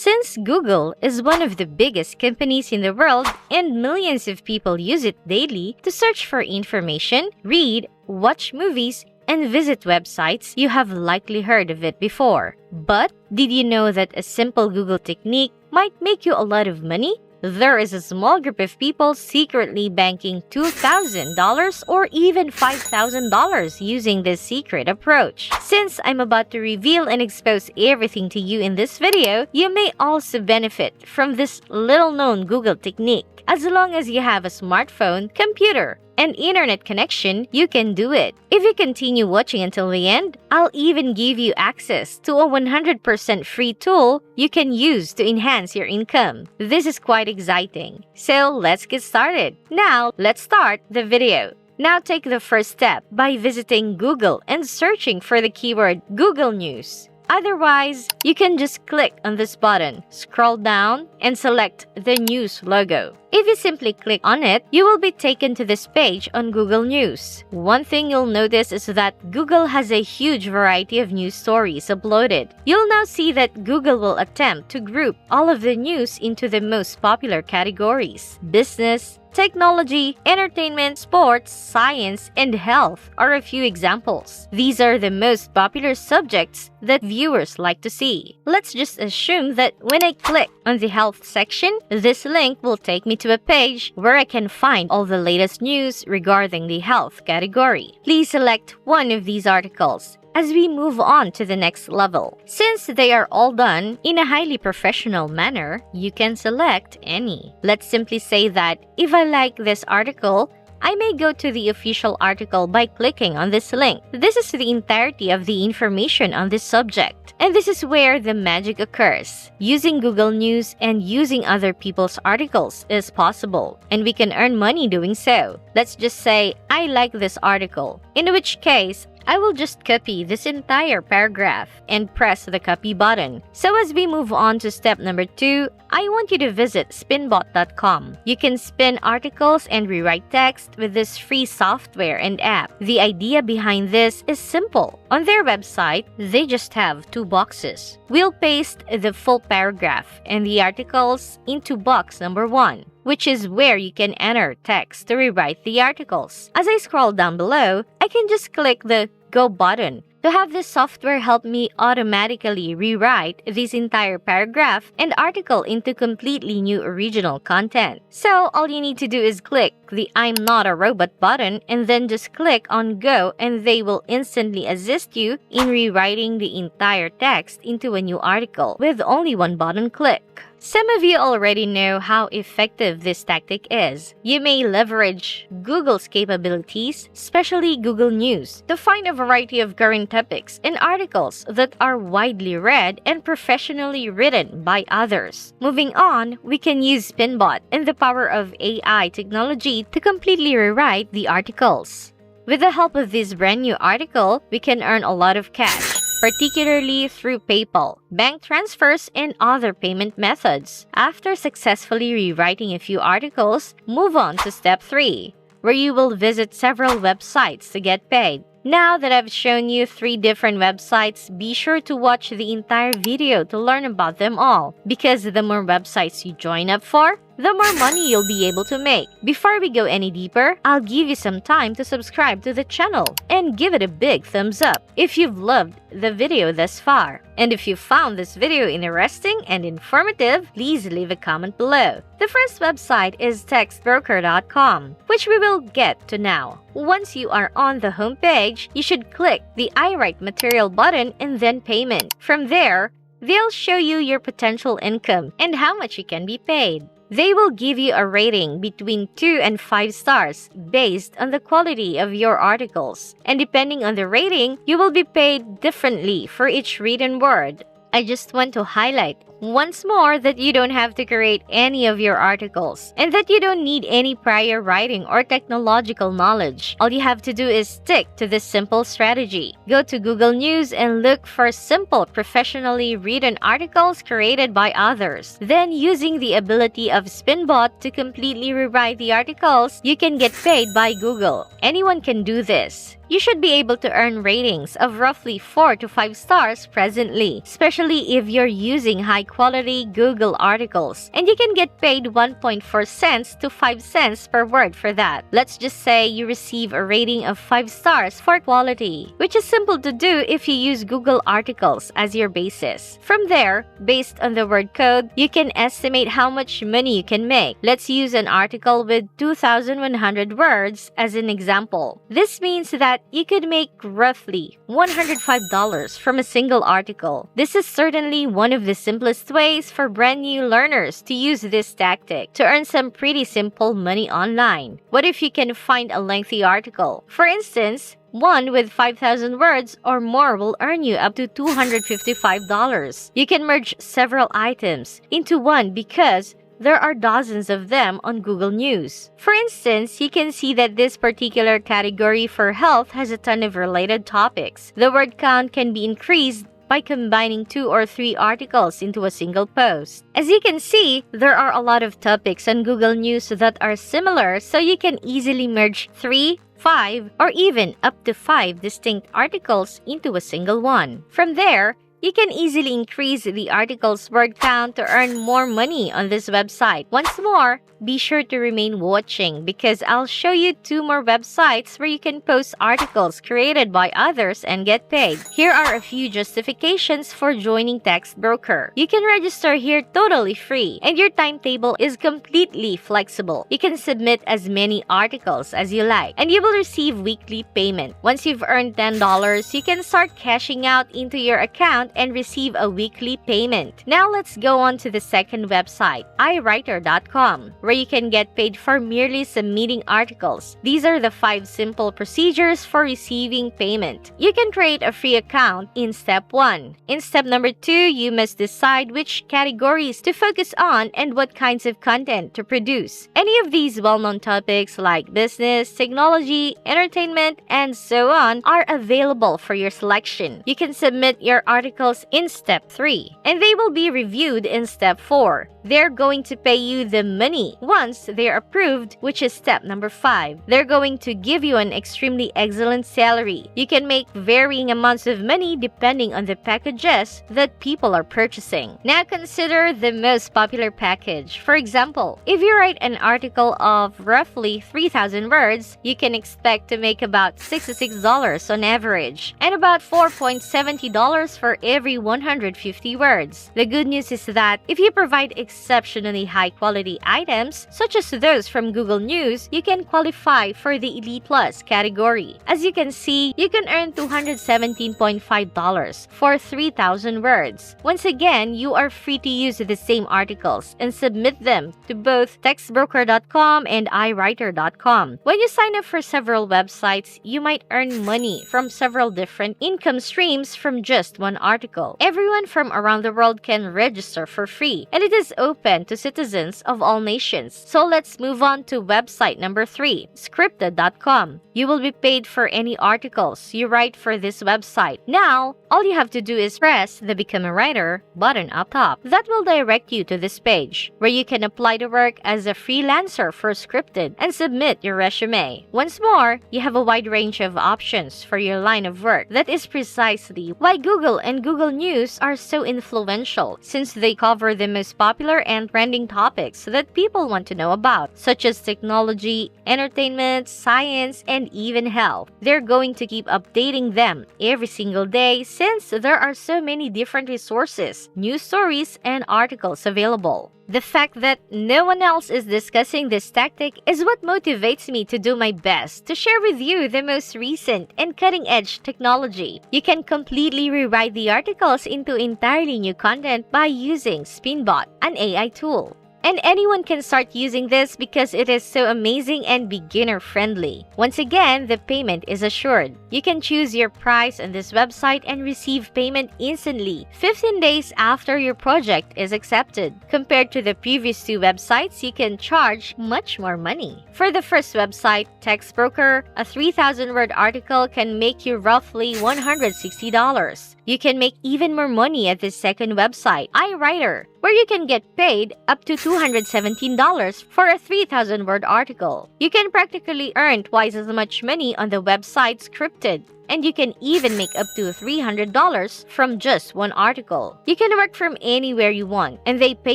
Since Google is one of the biggest companies in the world and millions of people use it daily to search for information, read, watch movies, and visit websites, you have likely heard of it before. But did you know that a simple Google technique might make you a lot of money? There is a small group of people secretly banking $2,000 or even $5,000 using this secret approach. Since I'm about to reveal and expose everything to you in this video, you may also benefit from this little-known Google technique. As long as you have a smartphone, computer, and internet connection, you can do it. If you continue watching until the end, I'll even give you access to a 100% free tool you can use to enhance your income. This is quite exciting. So let's get started. Now, let's start the video. Now take the first step by visiting Google and searching for the keyword Google News. Otherwise, you can just click on this button, scroll down, and select the news logo. If you simply click on it, you will be taken to this page on Google News. One thing you'll notice is that Google has a huge variety of news stories uploaded. You'll now see that Google will attempt to group all of the news into the most popular categories. Business, technology, entertainment, sports, science, and health are a few examples. These are the most popular subjects that viewers like to see. Let's just assume that when I click on the health section, this link will take me to a page where I can find all the latest news regarding the health category. Please select one of these articles as we move on to the next level. Since they are all done in a highly professional manner, you can select any. Let's simply say that if I like this article, I may go to the official article by clicking on this link. This is the entirety of the information on this subject. And this is where the magic occurs. Using Google News and using other people's articles is possible, and we can earn money doing so. Let's just say, I like this article, in which case, I will just copy this entire paragraph and press the copy button. So as we move on to step number 2, I want you to visit Spinbot.com. You can spin articles and rewrite text with this free software and app. The idea behind this is simple. On their website, they just have 2 boxes. We'll paste the full paragraph and the articles into box number 1, which is where you can enter text to rewrite the articles. As I scroll down below, I can just click the Go button to have this software help me automatically rewrite this entire paragraph and article into completely new original content. So all you need to do is click the I'm not a robot button and then just click on Go, and they will instantly assist you in rewriting the entire text into a new article with only one button click. Some of you already know how effective this tactic is. You may leverage Google's capabilities, especially Google News, to find a variety of current topics and articles that are widely read and professionally written by others. Moving on, we can use Spinbot and the power of AI technology to completely rewrite the articles. With the help of this brand new article, we can earn a lot of cash, particularly through PayPal, bank transfers, and other payment methods. After successfully rewriting a few articles, move on to step 3, where you will visit several websites to get paid. Now that I've shown you 3 different websites, be sure to watch the entire video to learn about them all, because the more websites you join up for, the more money you'll be able to make. Before we go any deeper, I'll give you some time to subscribe to the channel and give it a big thumbs up if you've loved the video thus far. And if you found this video interesting and informative, please leave a comment below. The first website is Textbroker.com, which we will get to now. Once you are on the home page, you should click the iWrite material button and then payment. From there, they'll show you your potential income and how much you can be paid. They will give you a rating between 2 and 5 stars based on the quality of your articles. And depending on the rating, you will be paid differently for each written word. I just want to highlight once more that you don't have to create any of your articles and that you don't need any prior writing or technological knowledge. All you have to do is stick to this simple strategy. Go to Google News and look for simple, professionally written articles created by others. Then, using the ability of Spinbot to completely rewrite the articles, you can get paid by Google. Anyone can do this. you should be able to earn ratings of roughly 4 to 5 stars presently, especially if you're using high-quality Google articles. And you can get paid 1.4 cents to 5 cents per word for that. Let's just say you receive a rating of 5 stars for quality, which is simple to do if you use Google articles as your basis. From there, based on the word code, you can estimate how much money you can make. Let's use an article with 2,100 words as an example. This means that you could make roughly $105 from a single article. This is certainly one of the simplest ways for brand new learners to use this tactic to earn some pretty simple money online. What if you can find a lengthy article? For instance, one with 5,000 words or more will earn you up to $255. You can merge several items into one because there are dozens of them on Google News. For instance, you can see that this particular category for health has a ton of related topics. The word count can be increased by combining 2 or 3 articles into a single post. As you can see, there are a lot of topics on Google News that are similar, so you can easily merge 3, 5, or even up to 5 distinct articles into a single one. From there, you can easily increase the article's word count to earn more money on this website. Once more, be sure to remain watching because I'll show you 2 more websites where you can post articles created by others and get paid. Here are a few justifications for joining Textbroker. You can register here totally free, and your timetable is completely flexible. You can submit as many articles as you like, and you will receive weekly payment. Once you've earned $10, you can start cashing out into your account and receive a weekly payment. Now let's go on to the second website, iWriter.com, where you can get paid for merely submitting articles. These are the 5 simple procedures for receiving payment. You can create a free account in step 1. In step number 2, you must decide which categories to focus on and what kinds of content to produce. Any of these well-known topics like business, technology, entertainment, and so on are available for your selection. You can submit your articles in step 3, and they will be reviewed in step 4. They're going to pay you the money once they're approved, which is step number 5. They're going to give you an extremely excellent salary. You can make varying amounts of money depending on the packages that people are purchasing. Now consider the most popular package. For example, if you write an article of roughly 3,000 words, you can expect to make about $66 on average, and about $4.70 for every 150 words. The good news is that if you provide exceptionally high-quality items, such as those from Google News, you can qualify for the Elite Plus category. As you can see, you can earn $217.5 for 3,000 words. Once again, you are free to use the same articles and submit them to both Textbroker.com and iWriter.com. When you sign up for several websites, you might earn money from several different income streams from just one article. Everyone from around the world can register for free, and it is open to citizens of all nations. So let's move on to website number 3, Scripta.com. You will be paid for any articles you write for this website. Now, all you have to do is press the Become a Writer button up top. That will direct you to this page, where you can apply to work as a freelancer for Scripted and submit your resume. Once more, you have a wide range of options for your line of work. That is precisely why Google and Google News are so influential, since they cover the most popular and trending topics that people want to know about, such as technology, entertainment, science, and even health. They're going to keep updating them every single day since there are so many different resources, news stories, and articles available. The fact that no one else is discussing this tactic is what motivates me to do my best to share with you the most recent and cutting-edge technology. You can completely rewrite the articles into entirely new content by using Spinbot, an AI tool. And anyone can start using this because it is so amazing and beginner-friendly. Once again, the payment is assured. You can choose your price on this website and receive payment instantly, 15 days after your project is accepted. Compared to the previous 2 websites, you can charge much more money. For the first website, Textbroker, a 3,000-word article can make you roughly $160. You can make even more money at the second website, iWriter. where you can get paid up to $217 for a 3,000-word article. You can practically earn twice as much money on the website Scripta, and you can even make up to $300 from just one article. You can work from anywhere you want, and they pay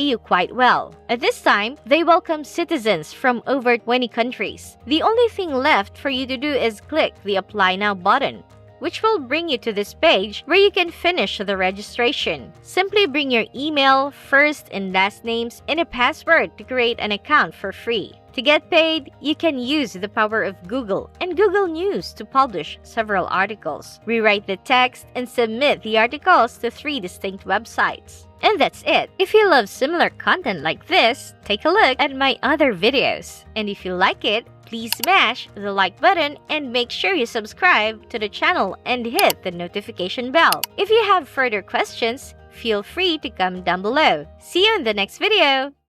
you quite well. At this time, they welcome citizens from over 20 countries. The only thing left for you to do is click the Apply Now button, which will bring you to this page where you can finish the registration. Simply bring your email, first and last names, and a password to create an account for free. To get paid, you can use the power of Google and Google News to publish several articles, rewrite the text, and submit the articles to 3 distinct websites. And that's it. If you love similar content like this, take a look at my other videos. And if you like it, please smash the like button and make sure you subscribe to the channel and hit the notification bell. If you have further questions, feel free to comment down below. See you in the next video!